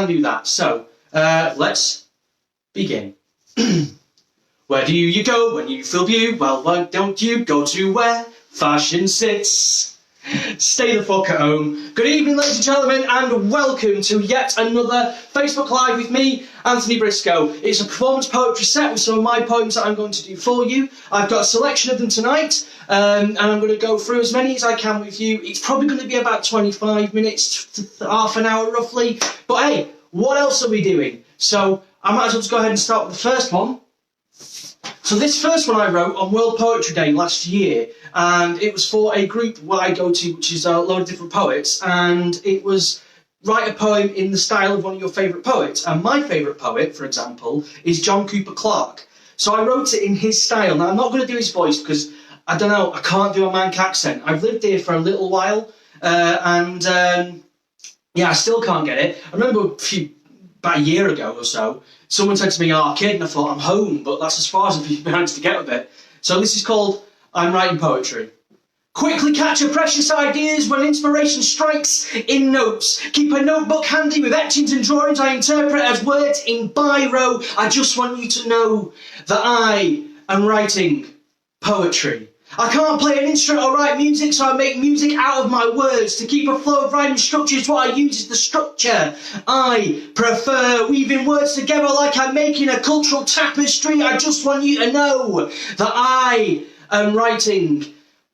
do that. So, let's begin. Where do you go when you feel blue? Well, why don't you go to where fashion sits? Stay the fuck at home. Good evening, ladies and gentlemen, and welcome to yet another Facebook Live with me, Anthony Briscoe. It's a performance poetry set with some of my poems that I'm going to do for you. I've got a selection of them tonight, and I'm going to go through as many as I can with you. It's probably going to be about 25 minutes to half an hour roughly. But hey, what else are we doing? So I might as well just go ahead and start with the first one. So this first one I wrote on World Poetry Day last year, and it was for a group where I go to, which is a load of different poets, and it was write a poem in the style of one of your favourite poets. And my favourite poet, for example, is John Cooper Clarke. So I wrote it in his style. Now I'm not going to do his voice because, I don't know, I can't do a Manc accent. I've lived here for a little while, yeah, I still can't get it. I remember about a year ago or so, someone said to me, "Oh, kid," and I thought, I'm home, but that's as far as I've managed to get with it. So this is called I'm Writing Poetry. Quickly capture precious ideas when inspiration strikes in notes. Keep a notebook handy with etchings and drawings I interpret as words in biro. I just want you to know that I am writing poetry. I can't play an instrument or write music, so I make music out of my words. To keep a flow of rhyming structures, what I use is the structure. I prefer weaving words together like I'm making a cultural tapestry. I just want you to know that I am writing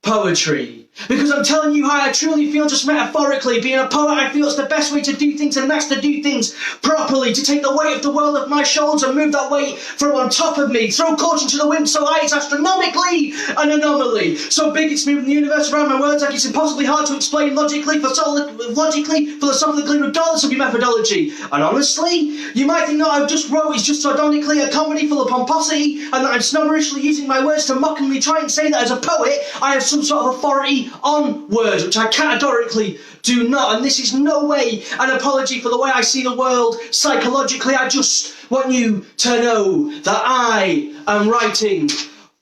poetry. Because I'm telling you how I truly feel just metaphorically. Being a poet, I feel it's the best way to do things, and that's to do things properly. To take the weight of the world off my shoulders and move that weight from on top of me. Throw caution to the wind so high it's astronomically an anomaly. So big it's moving the universe around my words like it's impossibly hard to explain logically, philosophically, regardless of your methodology. And honestly, you might think that I've just wrote is just sardonically a comedy full of pomposity, and that I'm snobberishly using my words to mockingly try and say that as a poet, I have some sort of authority on words, which I categorically do not, and this is no way an apology for the way I see the world psychologically. I just want you to know that I am writing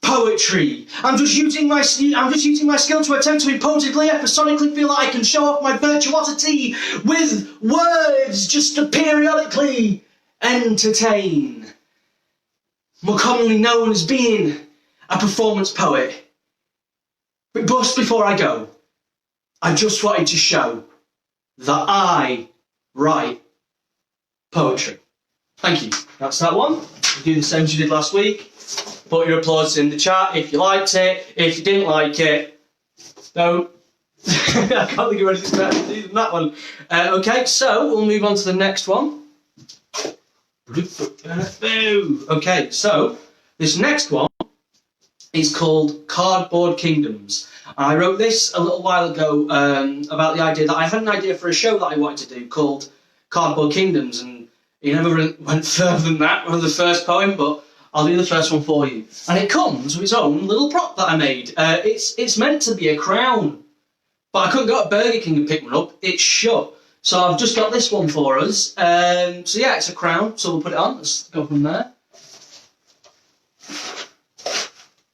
poetry. I'm just using my skill to attempt to imposingly, episonically feel like I can show off my virtuosity with words, just to periodically entertain. More commonly known as being a performance poet. But just before I go, I just wanted to show that I write poetry. Thank you. That's that one. You do the same as you did last week. Put your applause in the chat if you liked it. If you didn't like it, don't. I can't think of anything better to do than that one. Okay, so we'll move on to the next one. Okay, so this next one is called Cardboard Kingdoms. I wrote this a little while ago about the idea that I had an idea for a show that I wanted to do called Cardboard Kingdoms, and it never went further than that with the first poem, but I'll do the first one for you. And it comes with its own little prop that I made. It's meant to be a crown, but I couldn't go to Burger King and pick one up. It's shut. So I've just got this one for us. So yeah, it's a crown, so we'll put it on. Let's go from there.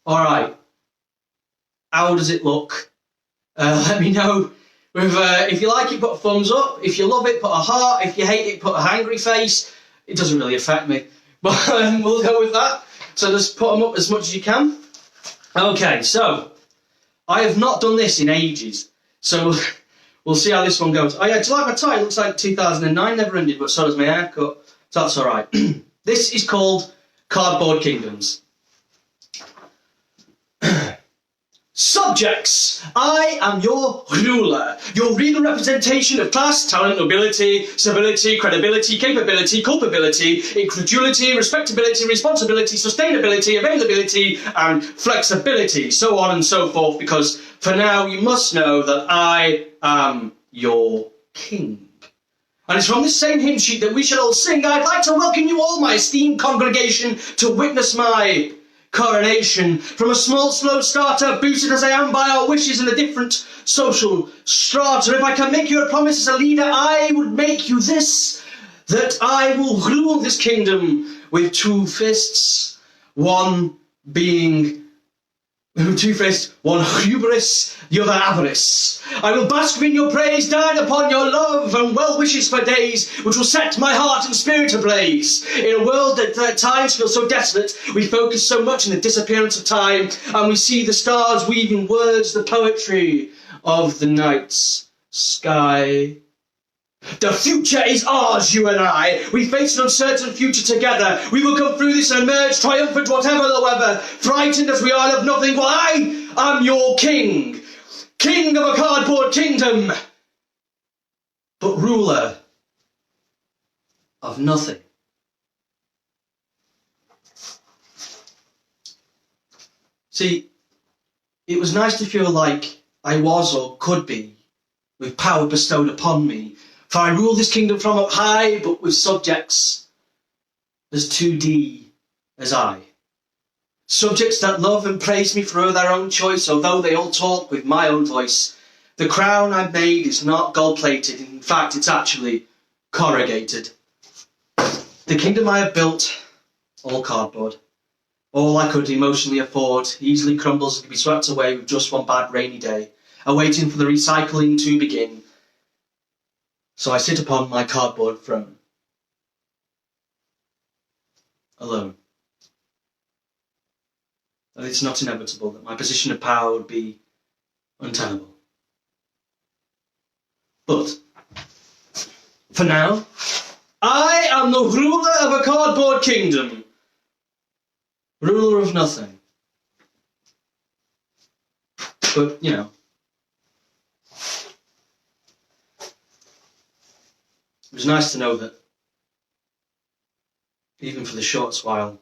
All right, how does it look? Let me know. If you like it, put a thumbs up. If you love it, put a heart. If you hate it, put a hangry face. It doesn't really affect me, but we'll go with that. So just put them up as much as you can. Okay, so I have not done this in ages, so we'll see how this one goes. Oh yeah, do you like my tie? It looks like 2009 never ended, but so does my haircut, so that's all right. This is called Cardboard Kingdoms. Subjects, I am your ruler, your regal representation of class, talent, nobility, civility, credibility, capability, culpability, incredulity, respectability, responsibility, sustainability, availability, and flexibility, so on and so forth, because for now you must know that I am your king. And it's from this same hymn sheet that we shall all sing. I'd like to welcome you all, my esteemed congregation, to witness my coronation. From a small, slow starter, boosted as I am by our wishes in a different social strata. If I can make you a promise as a leader, I would make you this, that I will rule this kingdom with two fists, one being Two-faced, one hubris, the other avarice. I will bask in your praise, dine upon your love and well wishes for days, which will set my heart and spirit ablaze. In a world that at times feels so desolate, we focus so much on the disappearance of time, and we see the stars weaving words, the poetry of the night's sky. The future is ours, you and I. We face an uncertain future together. We will come through this and emerge triumphant, whatever the weather. Frightened as we are of nothing, well, I am your king. King of a cardboard kingdom, but ruler of nothing. See, it was nice to feel like I was or could be, with power bestowed upon me. For I rule this kingdom from up high, but with subjects as 2D as I. Subjects that love and praise me for their own choice, although they all talk with my own voice. The crown I've made is not gold-plated. In fact, it's actually corrugated. The kingdom I have built, all cardboard. All I could emotionally afford, easily crumbles and can be swept away with just one bad rainy day, awaiting for the recycling to begin. So I sit upon my cardboard throne, alone. And it's not inevitable that my position of power would be untenable. But, for now, I am the ruler of a cardboard kingdom. Ruler of nothing. But, you know, it was nice to know that, even for the shortest while,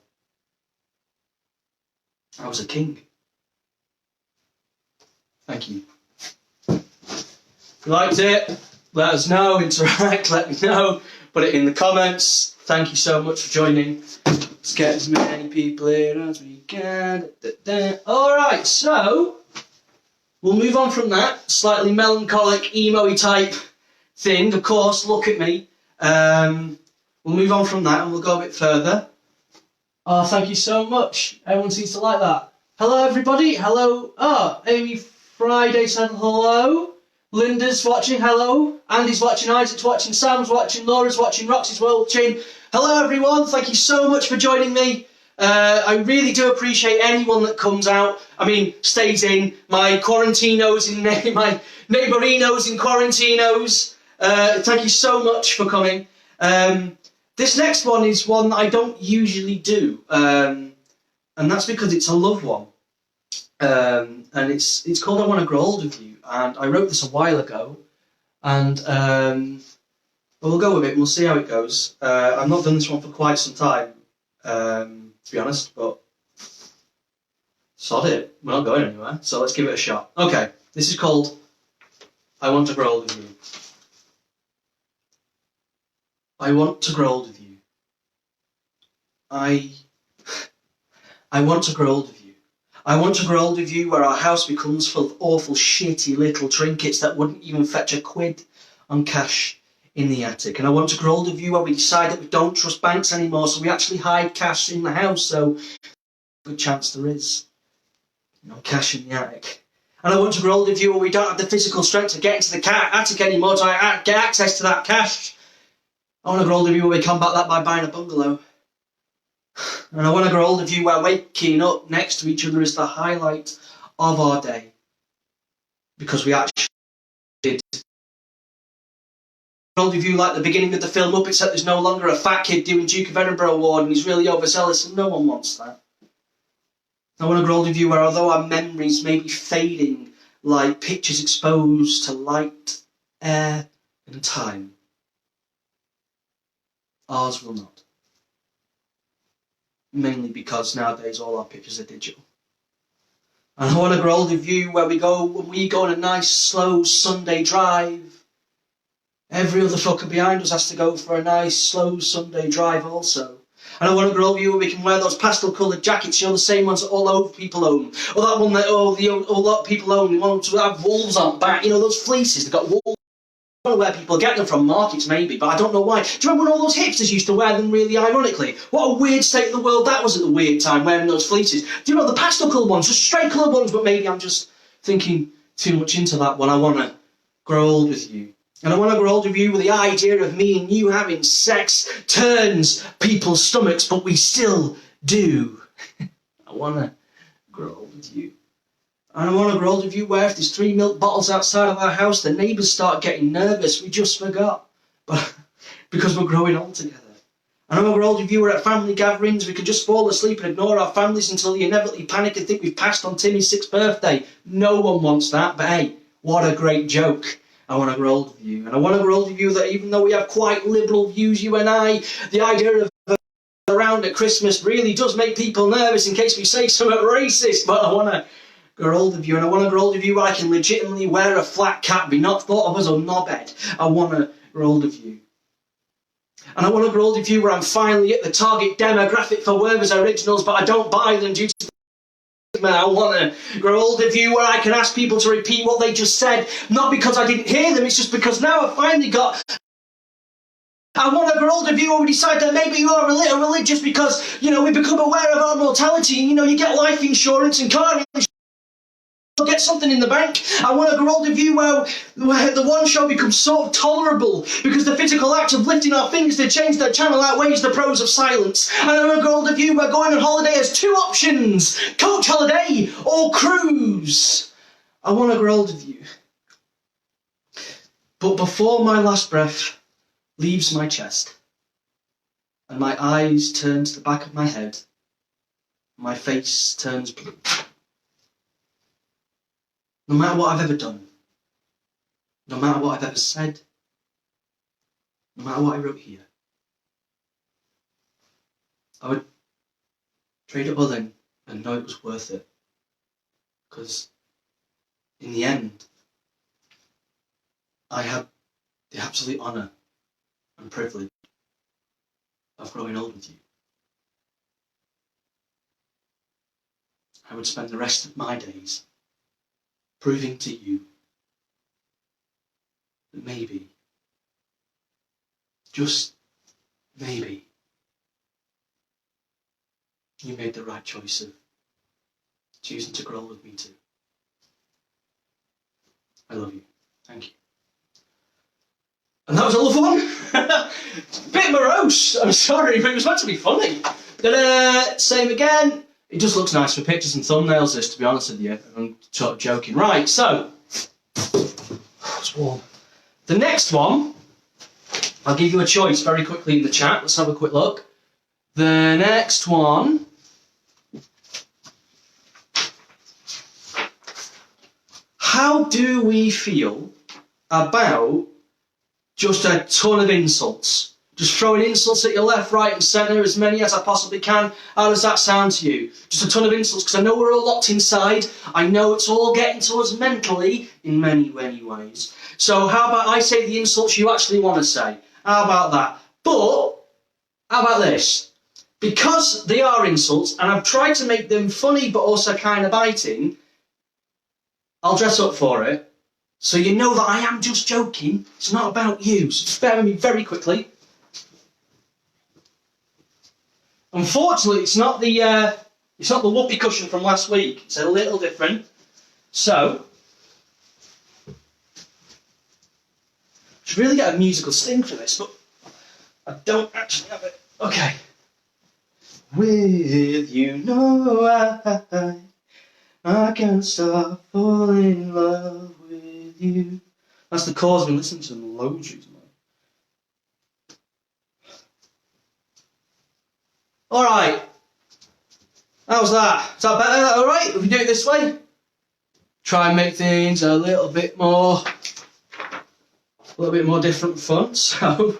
I was a king. Thank you. If you liked it, let us know, interact, let me know, put it in the comments. Thank you so much for joining. Let's get as many people here as we can. Alright, so we'll move on from that slightly melancholic, emo-y type thing. Of course, look at me. We'll move on from that and we'll go a bit further. Oh, thank you so much. Everyone seems to like that. Hello, everybody. Hello. Oh, Amy Friday said hello. Linda's watching. Hello. Andy's watching. Isaac's watching. Sam's watching. Laura's watching. Roxy's watching. Hello, everyone. Thank you so much for joining me. I really do appreciate anyone that comes out. I mean, stays in. My quarantinos in my neighborinos in quarantinos. Thank you so much for coming. This next one is one that I don't usually do, and that's because it's a love one. And it's called I Want to Grow Old With You, and I wrote this a while ago, and we'll go with it and we'll see how it goes. I've not done this one for quite some time, to be honest, but sod it, we're not going anywhere, so let's give it a shot. Okay, this is called I Want to Grow Old With You. I want to grow old with you. I want to grow old with you. I want to grow old with you where our house becomes full of awful shitty little trinkets that wouldn't even fetch a quid on cash in the attic. And I want to grow old with you where we decide that we don't trust banks anymore, so we actually hide cash in the house, so good chance there is, you know, cash in the attic. And I want to grow old with you where we don't have the physical strength to get into the attic anymore to get access to that cash. I want to grow old with you where we combat that by buying a bungalow. And I want to grow old with you where waking up next to each other is the highlight of our day. Because we actually did. Grow old with you like the beginning of the film up, except there's no longer a fat kid doing Duke of Edinburgh award and he's really overzealous and no one wants that. I want to grow old with you where although our memories may be fading like pictures exposed to light, air and time, ours will not. Mainly because nowadays all our pictures are digital. And I want to grow old with you where when we go on a nice slow Sunday drive, every other fucker behind us has to go for a nice slow Sunday drive also. And I want to grow old with you where we can wear those pastel coloured jackets, you know, the same ones that all old people own. Or that one that a lot of people own, the ones that have wolves on back, you know, those fleeces, they've got wolves know where people get them from, markets maybe, but I don't know why. Do you remember when all those hipsters used to wear them really ironically? What a weird state of the world that was at the weird time, wearing those fleeces. Do you know the pastel coloured ones, just straight coloured ones, but maybe I'm just thinking too much into that one. I want to grow old with you. And I want to grow old with you with the idea of me and you having sex turns people's stomachs, but we still do. I want to grow old with you. And I want to grow old with you where if there's 3 milk bottles outside of our house, the neighbours start getting nervous. We just forgot. But because we're growing old together. And I want to grow old with you where at family gatherings we can just fall asleep and ignore our families until you inevitably panic and think we've passed on Timmy's 6th birthday. No one wants that, but hey, what a great joke. I want to grow old with you. And I want to grow old with you that even though we have quite liberal views, you and I, the idea of around at Christmas really does make people nervous in case we say something racist. But I want to grow old with you, and I want to grow old with you where I can legitimately wear a flat cap, be not thought of as a knobhead. I want to grow old with you. And I want to grow old with you where I'm finally at the target demographic for Werther's Originals, but I don't buy them due to I want to grow old with you where I can ask people to repeat what they just said, not because I didn't hear them, it's just because now I've finally got... I want to grow old with you where we decide that maybe you are a little religious because, you know, we become aware of our mortality and, you know, you get life insurance and car insurance. Get something in the bank. I want to grow old with you where the one show becomes sort of tolerable because the physical act of lifting our fingers to change their channel outweighs the pros of silence. And I want to grow old with you where going on holiday has 2 options: coach holiday or cruise. I want to grow old with you. But before my last breath leaves my chest and my eyes turn to the back of my head, my face turns blue. No matter what I've ever done, no matter what I've ever said, no matter what I wrote here, I would trade it all in and know it was worth it. Because in the end, I had the absolute honour and privilege of growing old with you. I would spend the rest of my days proving to you that maybe, just maybe, you made the right choice of choosing to grow old with me too. I love you. Thank you. And that was a lovely one. Bit morose, I'm sorry, but it was meant to be funny. Same again. It just looks nice for pictures and thumbnails, this, to be honest with you. I'm sort of joking. Right, so, it's warm. The next one, I'll give you a choice very quickly in the chat. Let's have a quick look. The next one, how do we feel about just a ton of insults? Just throwing insults at your left, right and centre, as many as I possibly can. How does that sound to you? Just a ton of insults, because I know we're all locked inside. I know it's all getting to us mentally in many, many ways. So how about I say the insults you actually want to say? How about that? But, how about this? Because they are insults, and I've tried to make them funny but also kind of biting, I'll dress up for it. So you know that I am just joking. It's not about you. So just bear with me very quickly. Unfortunately, it's not the whoopee cushion from last week. It's a little different. So, should really get a musical sting for this, but I don't actually have it. Okay. With you, no, I can't stop falling in love with you. That's the chords I've been listening to them loads recently. Alright, how's that? Is that better? Alright, if we do it this way, try and make things a little bit more different and fun. So,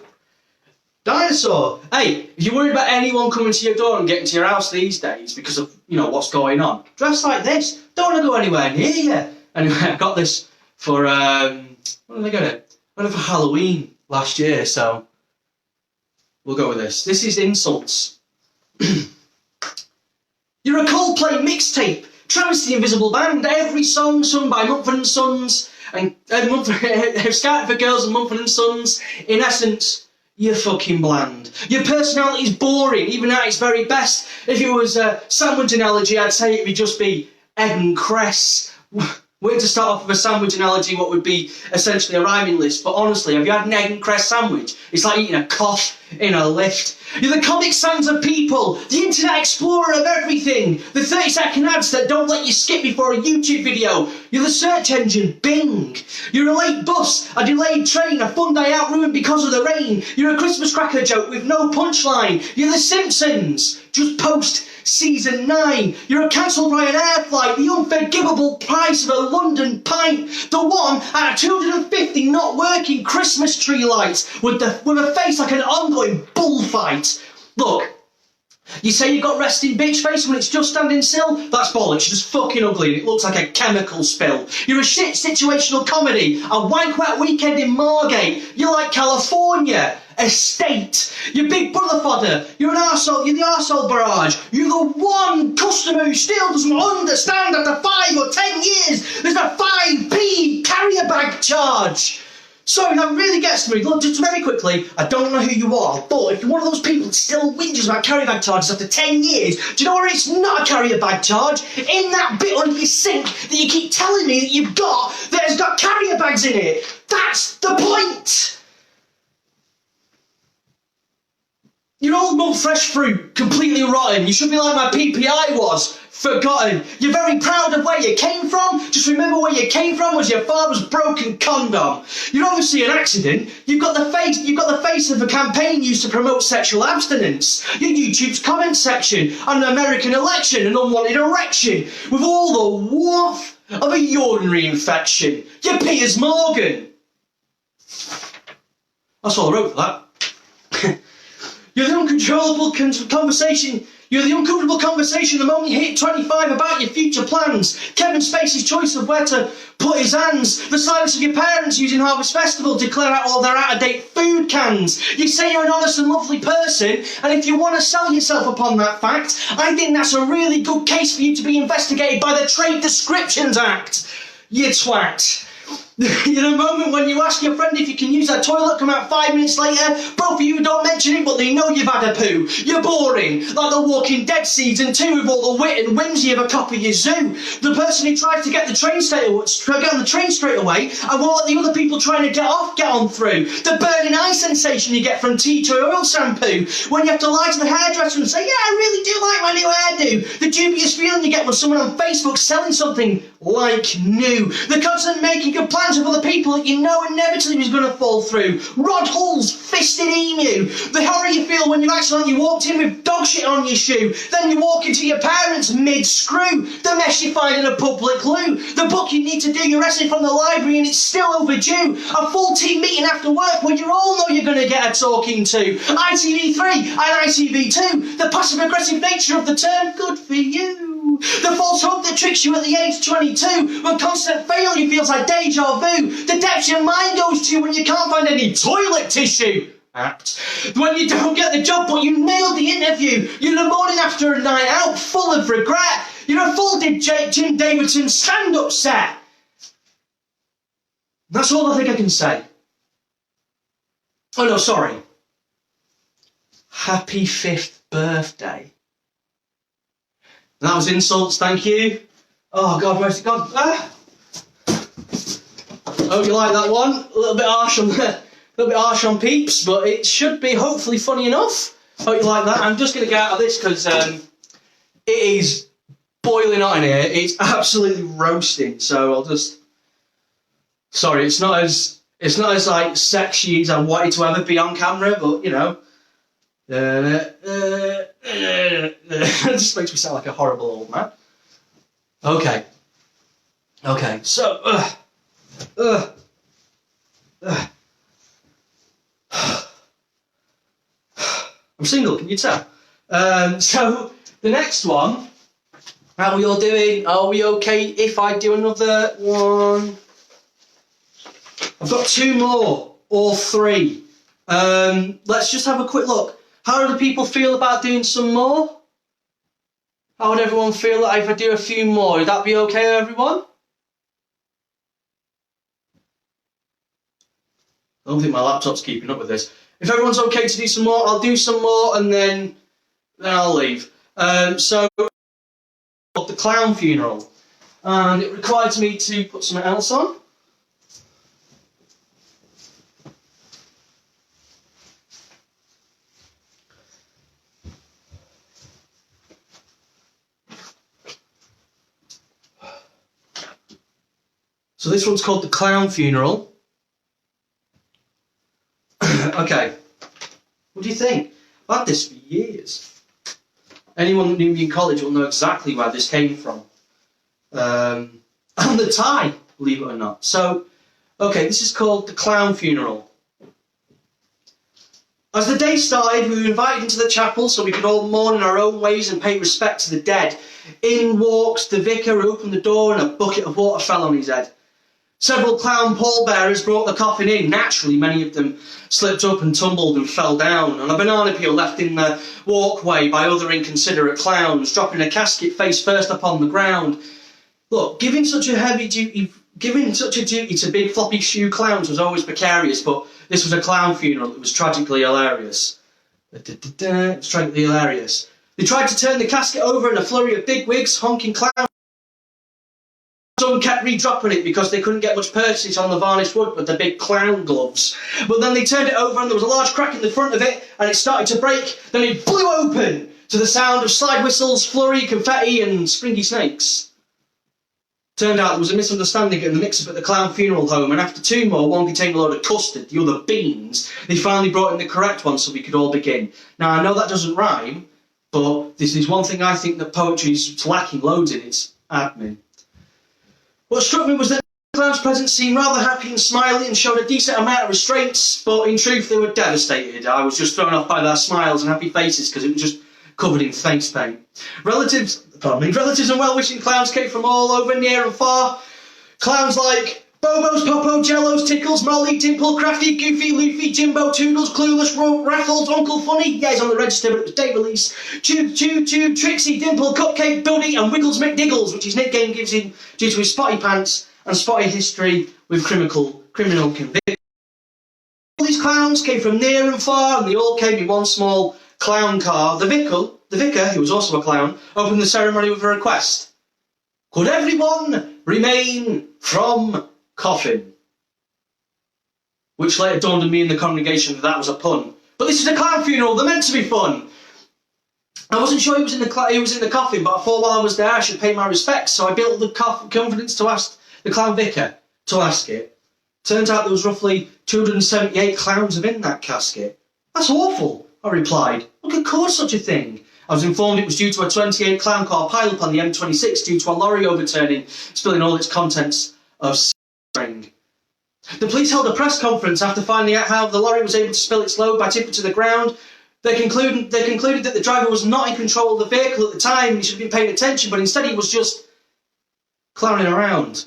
dinosaur. Hey, if you're worried about anyone coming to your door and getting to your house these days because of, you know, what's going on, dress like this. Don't want to go anywhere near you. Anyway, I got this for, when did I get it? I got it for Halloween last year, so we'll go with this. This is insults. You're a Coldplay mixtape. Travis the Invisible Band. Every song sung by Mumford & Sons. and Scouting for Girls and Mumford & Sons, in essence, you're fucking bland. Your personality's boring, even at its very best. If it was a sandwich analogy, I'd say it would just be egg and cress. We're to start off with a sandwich analogy, what would be essentially a rhyming list, but honestly, have you had an egg and cress sandwich? It's like eating a cough in a lift. You're the Comic Sans of people, the Internet Explorer of everything, the 30-second ads that don't let you skip before a YouTube video. You're the search engine, Bing. You're a late bus, a delayed train, a fun day out ruined because of the rain. You're a Christmas cracker joke with no punchline. You're the Simpsons, just post Season 9. You're a cancelled Ryanair flight, the unforgivable price of a London pint, the one out of 250 not working Christmas tree lights with a face like an ongoing bullfight. Look, you say you've got resting bitch face when it's just standing still? That's bollocks, you're just fucking ugly and it looks like a chemical spill. You're a shit situational comedy, a wank wet weekend in Margate. You're like California. Estate. You're Big Brother fodder. You're an arsehole. You're the arsehole barrage. You're the one customer who still doesn't understand after 5 or 10 years there's a 5p carrier bag charge. Sorry, that really gets to me. Look, just very quickly, I don't know who you are, but if you're one of those people that still whinges about carrier bag charges after 10 years, do you know where it's not a carrier bag charge? In that bit under your sink that you keep telling me that you've got that has got carrier bags in it. That's the point. Your old mum fresh fruit, completely rotten. You should be like my PPI was, forgotten. You're very proud of where you came from. Just remember where you came from was your father's broken condom. You're obviously an accident. You've got the face of a campaign used to promote sexual abstinence. Your YouTube's comment section on an American election, an unwanted erection, with all the warmth of a urinary infection. You're Piers Morgan. That's all I wrote for that. You're the uncontrollable conversation. You're the uncomfortable conversation the moment you hit 25 about your future plans. Kevin Spacey's choice of where to put his hands. The silence of your parents using Harvest Festival to clear out all their out-of-date food cans. You say you're an honest and lovely person, and if you want to sell yourself upon that fact, I think that's a really good case for you to be investigated by the Trade Descriptions Act. You twat. In a moment when you ask your friend if you can use that toilet, come out 5 minutes later, both of you don't mention it, but they know you've had a poo. You're boring, like The Walking Dead Season 2 with all the wit and whimsy of a cop of your zoo. The person who tries to get on the train straight away and won't let the other people trying to get on through. The burning eye sensation you get from tea tree oil shampoo when you have to lie to the hairdresser and say, yeah, I really do like my new hairdo. The dubious feeling you get when someone on Facebook's selling something like new. The constant making of plans of other people that you know inevitably is going to fall through. Rod Hull's fisted emu. The horror you feel when you accidentally walked in with dog shit on your shoe. Then you walk into your parents mid-screw. The mess you find in a public loo. The book you need to do your essay from the library and it's still overdue. A full team meeting after work where you all know you're going to get a talking to. ITV3 and ITV2. The passive-aggressive nature of the term, good for you. The false hope that tricks you at the age 22 when constant failure feels like deja vu. The depths your mind goes to when you can't find any toilet tissue. Act. When you don't get the job but you nailed the interview. You're the morning after a night out full of regret. You're a full Jim Davidson stand-up set. That's all I think I can say. Oh no, sorry. Happy 5th birthday. That was insults, thank you. Oh, God mercy, God. Ah. Hope you like that one. A little bit harsh on peeps, but it should be hopefully funny enough. Hope you like that. I'm just going to get out of this because it is boiling hot in here. It's absolutely roasting. So I'll just. Sorry, it's not as like sexy as I wanted to ever be on camera, but you know. It just makes me sound like a horrible old man. Okay, so I'm single, can you tell? So the next one, how are we all doing? Are we okay if I do another one? I've got 2 more or 3. Let's just have a quick look. How do the people feel about doing some more? How would everyone feel if I do a few more? Would that be okay, everyone? I don't think my laptop's keeping up with this. If everyone's okay to do some more, I'll do some more and then I'll leave. So, the clown funeral. And it required me to put something else on. So this one's called The Clown Funeral. Okay, what do you think? I've had this for years. Anyone that knew me in college will know exactly where this came from. And the tie, believe it or not. So, okay, this is called The Clown Funeral. As the day started, we were invited into the chapel so we could all mourn in our own ways and pay respect to the dead. In walks the vicar, who opened the door and a bucket of water fell on his head. Several clown pallbearers brought the coffin in. Naturally, many of them slipped up and tumbled and fell down on a banana peel left in the walkway by other inconsiderate clowns, dropping a casket face first upon the ground. Look, giving such a duty to big floppy shoe clowns was always precarious, but this was a clown funeral. It was tragically hilarious. It was tragically hilarious. They tried to turn the casket over in a flurry of bigwigs, honking clowns. Some kept re-dropping it because they couldn't get much purchase on the varnished wood with the big clown gloves. But then they turned it over and there was a large crack in the front of it and it started to break. Then it blew open to the sound of slide whistles, flurry, confetti and springy snakes. Turned out there was a misunderstanding in the mix-up at the clown funeral home, and after two more, one contained a load of custard, the other beans, they finally brought in the correct one so we could all begin. Now, I know that doesn't rhyme, but this is one thing I think that poetry is lacking loads in, it's admin. What struck me was that the clowns present seemed rather happy and smiley and showed a decent amount of restraints, but in truth they were devastated. I was just thrown off by their smiles and happy faces because it was just covered in face paint. Relatives and well-wishing clowns came from all over, near and far. Clowns like Bobos, Popo, Jellos, Tickles, Molly, Dimple, Crafty, Goofy, Luffy, Jimbo, Toodles, Clueless, Raffles, Uncle Funny, yeah, he's on the register, but it was day release. Tube, Trixie, Dimple, Cupcake, Buddy, and Wiggles McDiggles, which his nickname gives him due to his spotty pants and spotty history with criminal conviction. All these clowns came from near and far, and they all came in one small clown car. The vicar, who was also a clown, opened the ceremony with a request. Could everyone remain from coffin? Which later dawned on me in the congregation that was a pun. But this is a clown funeral, they're meant to be fun. I wasn't sure he was in the coffin, but I thought while I was there I should pay my respects, so I built the confidence to ask the clown vicar to ask it. Turns out there was roughly 278 clowns within that casket. That's awful, I replied. What could cause such a thing? I was informed it was due to a 28 clown car pile-up on the M26 due to a lorry overturning, spilling all its contents of spring. The police held a press conference after finding out how the lorry was able to spill its load by tipping to the ground. They concluded that the driver was not in control of the vehicle at the time and he should have been paying attention, but instead he was just clowning around.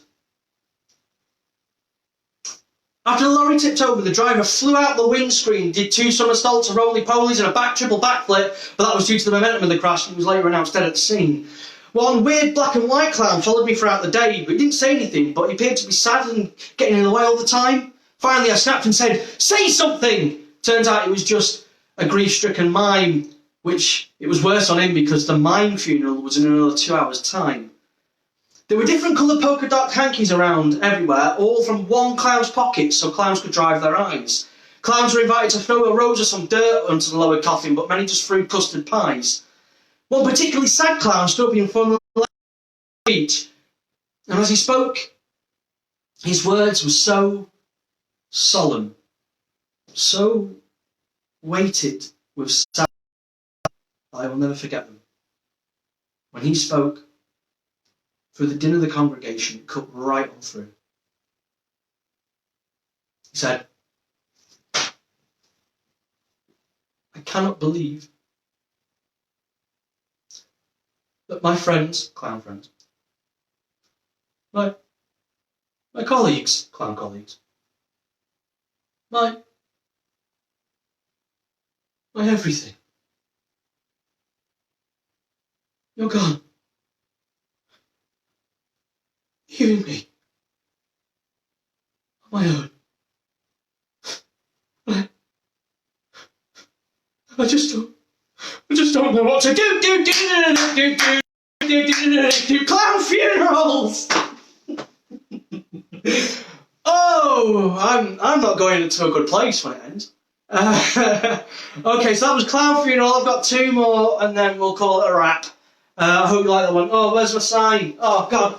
After the lorry tipped over, the driver flew out the windscreen, did 2 somersaults, a roly-polies and a triple backflip, but that was due to the momentum of the crash and he was later announced dead at the scene. One weird black and white clown followed me throughout the day, but he didn't say anything, but he appeared to be sad and getting in the way all the time. Finally I snapped and said, "Say something!" Turns out it was just a grief-stricken mime, which it was worse on him because the mime funeral was in another 2 hours' time. There were different coloured polka dot hankies around everywhere, all from one clown's pocket so clowns could dry their eyes. Clowns were invited to throw a rose or some dirt onto the lower coffin, but many just threw custard pies. One particularly sad clown stood up in front of the speech, and as he spoke, his words were so solemn, so weighted with sadness, I will never forget them. When he spoke, through the din of the congregation, it cut right on through. He said, "I cannot believe that my friends, clown friends, my colleagues, clown colleagues, my everything, you're gone. Leaving me on my own. I just don't know what to do. Do clown funerals. Oh, I'm not going into a good place when it ends. Okay, so that was clown funeral. I've got 2 more, and then we'll call it a wrap. I hope you like that one. Oh, where's my sign? Oh God.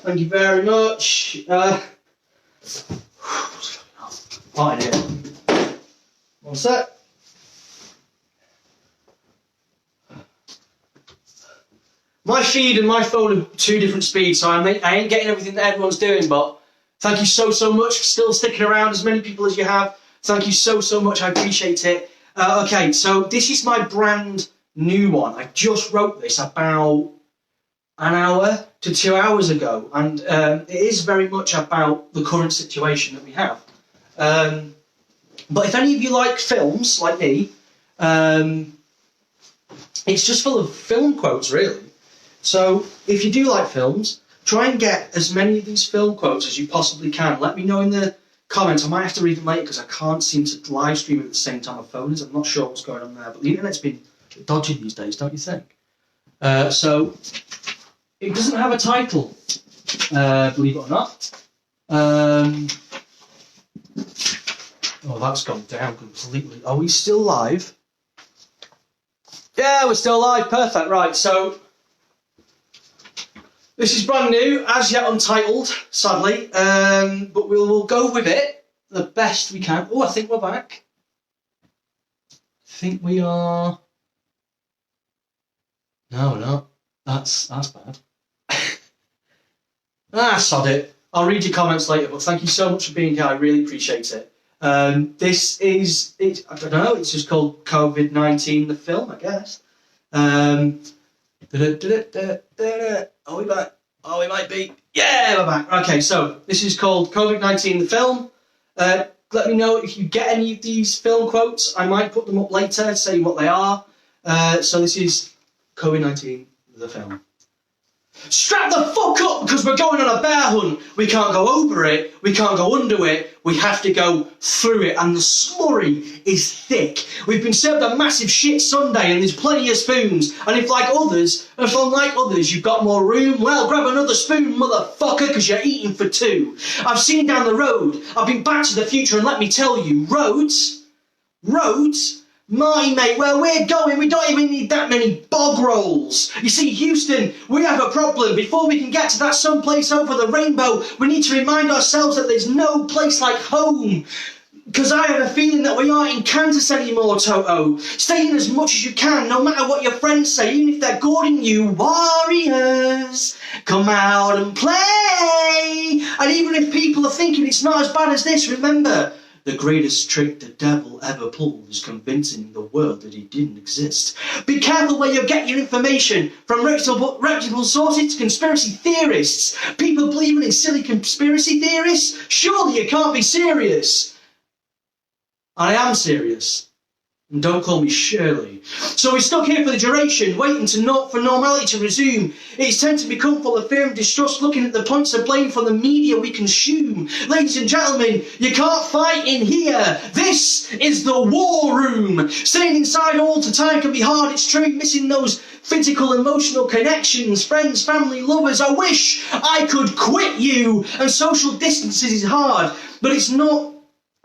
Thank you very much. Right here. One sec. My feed and my phone are 2 different speeds, so I ain't getting everything that everyone's doing, but thank you so much for still sticking around, as many people as you have. Thank you so much, I appreciate it. Okay, so this is my brand new one. I just wrote this about an hour to 2 hours ago, and it is very much about the current situation that we have. But if any of you like films, like me, it's just full of film quotes, really. So if you do like films, try and get as many of these film quotes as you possibly can. Let me know in the comments. I might have to read them later because I can't seem to live stream at the same time my phone is. I'm not sure what's going on there, but the internet's been dodgy these days, don't you think? So it doesn't have a title, believe it or not. Oh, that's gone down completely. Are we still live? Yeah, we're still live. Perfect. Right, so this is brand new, as yet untitled, sadly, but we'll go with it the best we can. Oh, I think we're back. I think we are. No, we're not. That's bad. Sod it. I'll read your comments later, but thank you so much for being here. I really appreciate it. This is, I don't know, it's just called COVID-19, the film, I guess. Are we back? Oh, we might be. Yeah, we're back. Okay, so this is called COVID-19, the film. Let me know if you get any of these film quotes. I might put them up later, say what they are. So this is COVID-19, the film. Strap the fuck up because we're going on a bear hunt. We can't go over it. We can't go under it. We have to go through it. And the slurry is thick. We've been served a massive shit sundae and there's plenty of spoons. And if unlike others, you've got more room, well, grab another spoon, motherfucker, because you're eating for 2. I've seen down the road. I've been back to the future and let me tell you, roads, my mate, where we're going, we don't even need that many bog rolls. You see, Houston, we have a problem. Before we can get to that someplace over the rainbow, we need to remind ourselves that there's no place like home. Because I have a feeling that we aren't in Kansas anymore, Toto. Stay in as much as you can, no matter what your friends say, even if they're goading you. Warriors, come out and play. And even if people are thinking it's not as bad as this, remember, the greatest trick the devil ever pulled is convincing the world that he didn't exist. Be careful where you get your information, from reputable sources to conspiracy theorists. People believing in silly conspiracy theorists? Surely you can't be serious. I am serious. And don't call me Shirley. So we're stuck here for the duration, waiting for normality to resume. It's tend to become full of fear and distrust, looking at the points of blame from the media we consume. Ladies and gentlemen, you can't fight in here. This is the war room. Staying inside all the time can be hard, it's true. Missing those physical, emotional connections, friends, family, lovers. I wish I could quit you. And social distances is hard, but it's not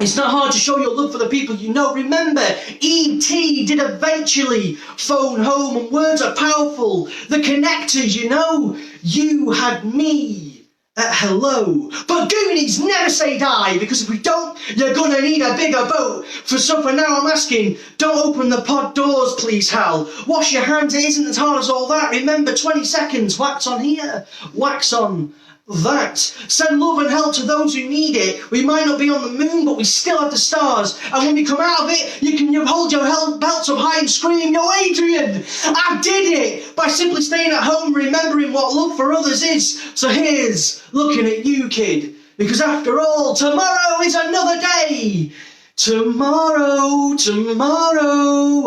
hard to show your love for the people you know. Remember, E.T. did eventually phone home, and words are powerful. The connectors, you know. You had me at hello. But Goonies never say die, because if we don't, you're gonna need a bigger boat. So for now I'm asking, don't open the pod doors, please, Hal. Wash your hands, it isn't as hard as all that. Remember, 20 seconds, wax on here, wax on that. Send love and help to those who need it. We might not be on the moon, but we still have the stars. And when we come out of it, you can hold your belts up high and scream, "Yo, Adrian, I did it!" By simply staying at home, remembering what love for others is. So here's looking at you, kid. Because after all, tomorrow is another day. Tomorrow,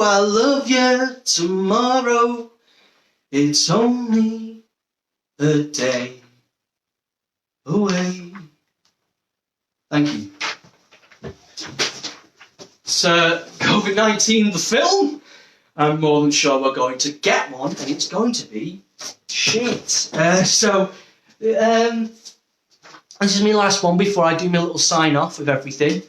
I love you. Tomorrow, it's only a day away. Thank you. COVID-19 the film. I'm more than sure we're going to get one, and it's going to be shit. This is my last one before I do my little sign off with everything.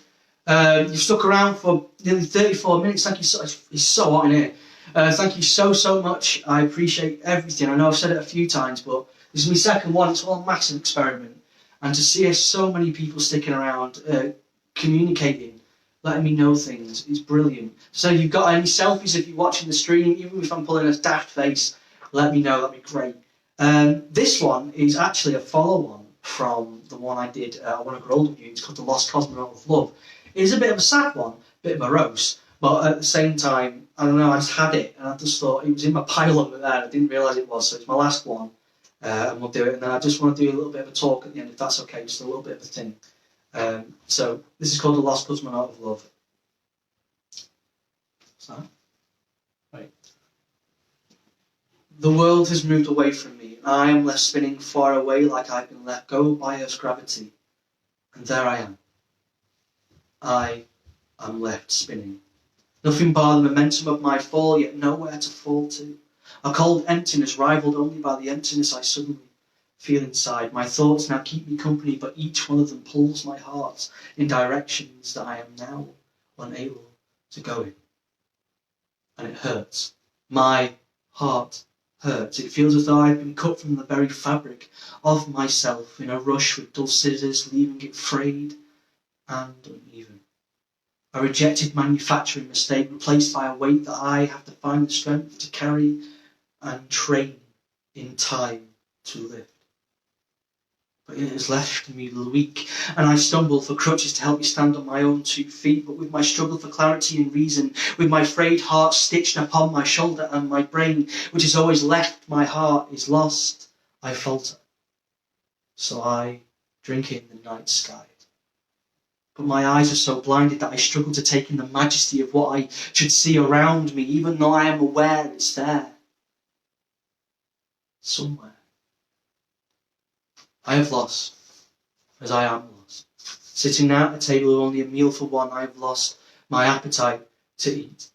You've stuck around for nearly 34 minutes. Thank you so much. It's so hot in here. Thank you so much. I appreciate everything. I know I've said it a few times, but this is my second one. It's all a massive experiment. And to see so many people sticking around, communicating, letting me know things, is brilliant. So if you've got any selfies, if you're watching the stream, even if I'm pulling a daft face, let me know. That'd be great. This one is actually a follow-on from the one I did, I Want to Grow Old With You. It's called The Lost Cosmonaut of Love. It is a bit of a sad one, a bit of a roast, but at the same time, I don't know, I just had it, and I just thought it was in my pile over there, I didn't realise it was, so it's my last one, and we'll do it, and then I just want to do a little bit of a talk at the end, if that's okay, just a little bit of a thing. So, this is called The Lost Cosmonaut of Love. What's that? Right. The world has moved away from me, and I am left spinning far away like I've been let go by Earth's gravity, and there I am. I am left spinning. Nothing bar the momentum of my fall, yet nowhere to fall to. A cold emptiness rivaled only by the emptiness I suddenly feel inside. My thoughts now keep me company, but each one of them pulls my heart in directions that I am now unable to go in. And it hurts. My heart hurts. It feels as though I've been cut from the very fabric of myself in a rush with dull scissors, leaving it frayed and uneven. A rejected manufacturing mistake replaced by a weight that I have to find the strength to carry and train in time to lift. But it has left me weak, and I stumble for crutches to help me stand on my own 2 feet. But with my struggle for clarity and reason, with my frayed heart stitched upon my shoulder and my brain, which has always left my heart, is lost, I falter. So I drink in the night sky. But my eyes are so blinded that I struggle to take in the majesty of what I should see around me, even though I am aware it's there. Somewhere. I have lost, as I am lost. Sitting now at a table with only a meal for one, I have lost my appetite to eat.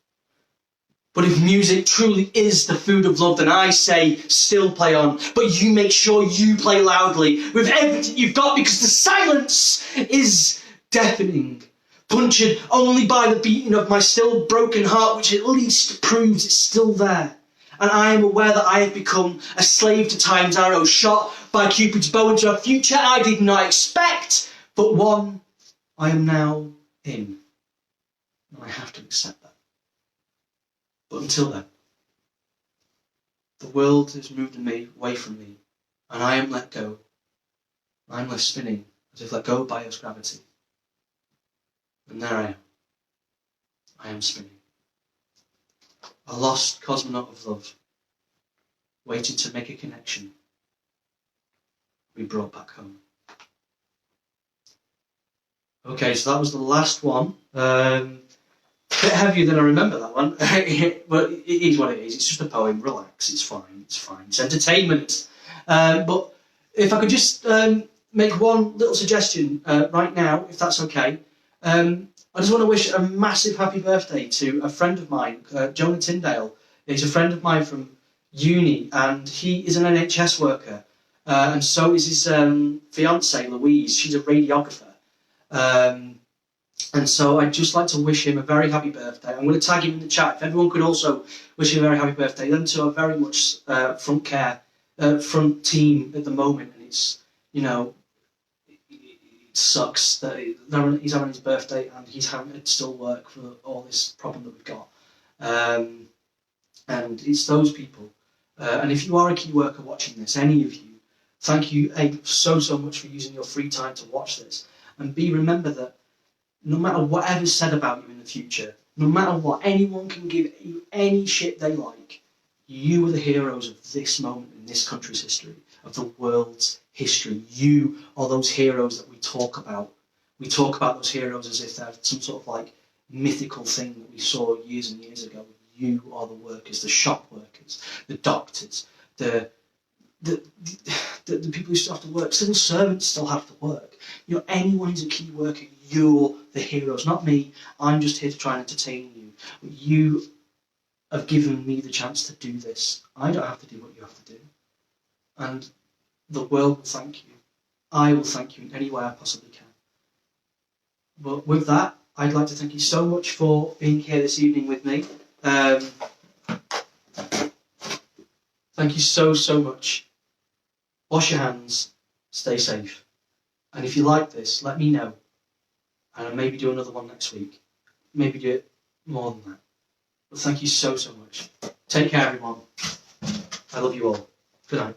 But if music truly is the food of love, then I say, still play on. But you make sure you play loudly, with everything you've got, because the silence is deafening, punctured only by the beating of my still broken heart, which at least proves it's still there. And I am aware that I have become a slave to time's arrow, shot by Cupid's bow into a future I did not expect, but one I am now in. And I have to accept that. But until then, the world has moved me away from me, and I am let go. I am left spinning as if let go by Earth's gravity. And there I am. I am spinning. A lost cosmonaut of love, waiting to make a connection we brought back home. Okay, so that was the last one. A bit heavier than I remember that one, but it is what it is. It's just a poem. Relax. It's fine. It's fine. It's entertainment. But if I could just make one little suggestion right now, if that's okay. I just want to wish a massive happy birthday to a friend of mine, Jonah Tyndale. He's a friend of mine from uni, and he is an NHS worker, and so is his fiancée, Louise. She's a radiographer. And so I'd just like to wish him a very happy birthday. I'm going to tag him in the chat. If everyone could also wish him a very happy birthday. Them two are very much front team at the moment, and it's, you know, sucks that he's having his birthday and he's having to still work for all this problem that we've got. And it's those people. And if you are a key worker watching this, any of you, thank you, A, so much for using your free time to watch this. And B, remember that no matter whatever's said about you in the future, no matter what, anyone can give you any shit they like, you are the heroes of this moment in this country's history, of the world's history. You are those heroes that we talk about. We talk about those heroes as if they're some sort of like mythical thing that we saw years and years ago. You are the workers, the shop workers, the doctors, the the people who still have to work, civil servants still have to work. Anyone who's a key worker, you're the heroes, not me. I'm just here to try and entertain you. But you have given me the chance to do this. I don't have to do what you have to do. And the world will thank you. I will thank you in any way I possibly can. But with that, I'd like to thank you so much for being here this evening with me. Thank you so, so much. Wash your hands, stay safe. And if you like this, let me know. And I'll maybe do another one next week. Maybe do it more than that. But thank you so, so much. Take care, everyone. I love you all. Good night.